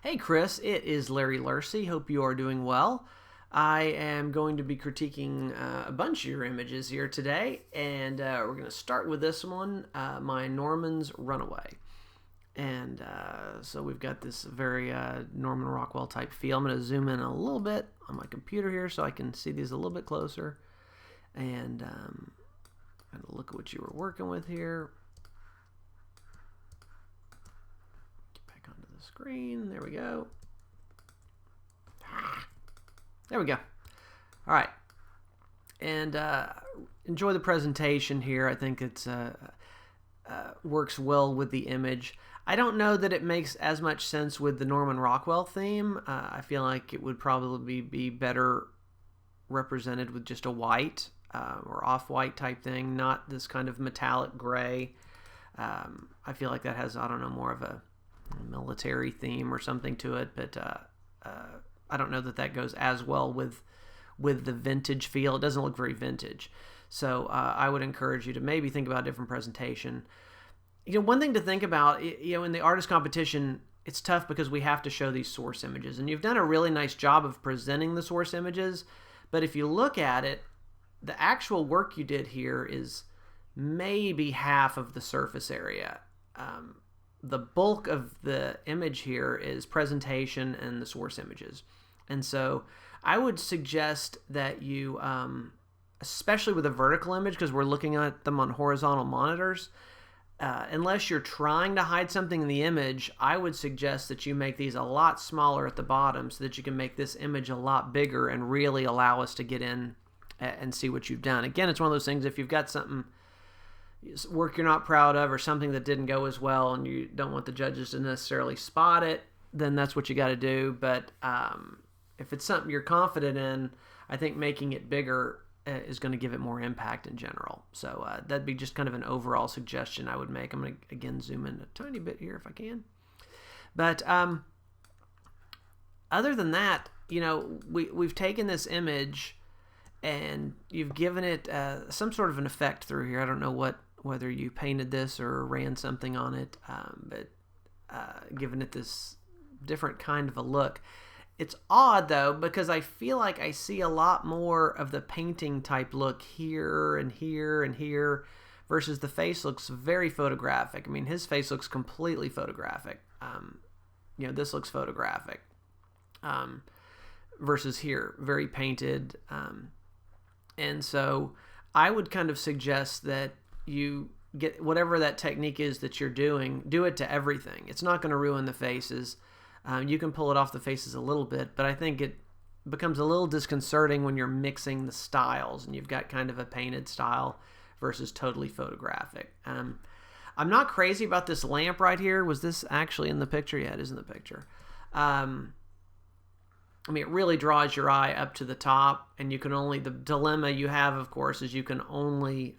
Hey Chris, it is Larry Lursey. Hope you are doing well. I am going to be critiquing a bunch of your images here today, and we're going to start with this one, my Norman's Runaway. And so we've got this very Norman Rockwell type feel. I'm going to zoom in a little bit on my computer here so I can see these a little bit closer. And look at what you were working with here. Screen. There we go. There we go. All right. And enjoy the presentation here. I think it's works well with the image. I don't know that it makes as much sense with the Norman Rockwell theme. I feel like it would probably be better represented with just a white or off-white type thing, not this kind of metallic gray. I feel like that has, I don't know, more of a military theme or something to it, but I don't know that goes as well with the vintage feel. It doesn't look very vintage, so I would encourage you to maybe think about a different presentation. One thing to think about, in the artist competition, it's tough because we have to show these source images, and you've done a really nice job of presenting the source images, but if you look at it, the actual work you did here is maybe half of the surface area. The bulk of the image here is presentation and the source images. And so I would suggest that you, especially with a vertical image, because we're looking at them on horizontal monitors, unless you're trying to hide something in the image, I would suggest that you make these a lot smaller at the bottom so that you can make this image a lot bigger and really allow us to get in and see what you've done. Again, it's one of those things, if you've got something work you're not proud of or something that didn't go as well and you don't want the judges to necessarily spot it, then that's what you got to do. But if it's something you're confident in, I think making it bigger is going to give it more impact in general. So that'd be just kind of an overall suggestion I would make. I'm going to again zoom in a tiny bit here if I can. But other than that, we've taken this image and you've given it some sort of an effect through here. I don't know whether you painted this or ran something on it, but giving it this different kind of a look. It's odd, though, because I feel like I see a lot more of the painting type look here and here and here, versus the face looks very photographic. I mean, his face looks completely photographic. This looks photographic versus here, very painted. And so I would kind of suggest that you get whatever that technique is that you're doing, do it to everything. It's not going to ruin the faces. You can pull it off the faces a little bit, but I think it becomes a little disconcerting when you're mixing the styles and you've got kind of a painted style versus totally photographic. I'm not crazy about this lamp right here. Was this actually in the picture? Yeah, it is in the picture. It really draws your eye up to the top, and you can only, the dilemma you have, of course, is you can only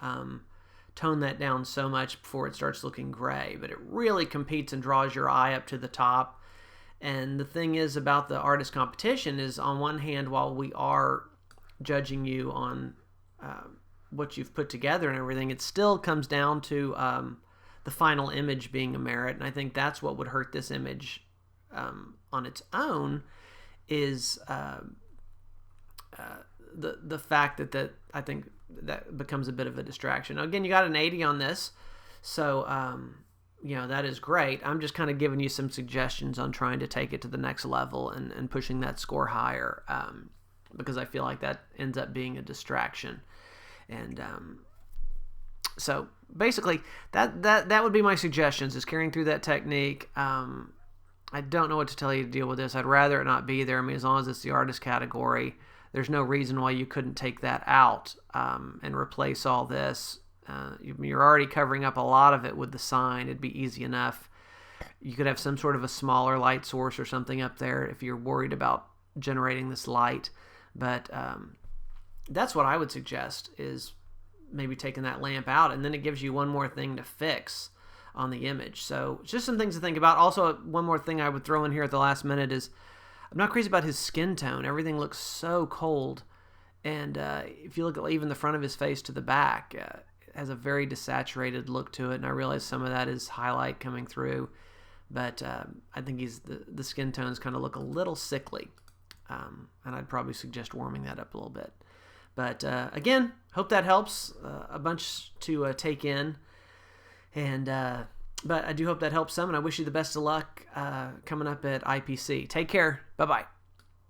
tone that down so much before it starts looking gray, but it really competes and draws your eye up to the top. And the thing is about the artist competition is, on one hand, while we are judging you on what you've put together and everything, it still comes down to the final image being a merit, and I think that's what would hurt this image on its own, is the fact that I think that becomes a bit of a distraction. Now, again, you got an 80 on this, so that is great. I'm just kind of giving you some suggestions on trying to take it to the next level and pushing that score higher, because I feel like that ends up being a distraction. And so basically that would be my suggestions, is carrying through that technique. I don't know what to tell you to deal with this. I'd rather it not be there. I mean, as long as it's the artist category, there's no reason why you couldn't take that out and replace all this. You're already covering up a lot of it with the sign. It'd be easy enough. You could have some sort of a smaller light source or something up there if you're worried about generating this light. But that's what I would suggest, is maybe taking that lamp out, and then it gives you one more thing to fix on the image. So just some things to think about. Also, one more thing I would throw in here at the last minute is, I'm not crazy about his skin tone. Everything looks so cold, and if you look at even the front of his face to the back, it has a very desaturated look to it, and I realize some of that is highlight coming through, but I think the skin tones kind of look a little sickly, and I'd probably suggest warming that up a little bit. But again, hope that helps. A bunch to take in, and but I do hope that helps some, and I wish you the best of luck coming up at IPC. Take care. Bye-bye.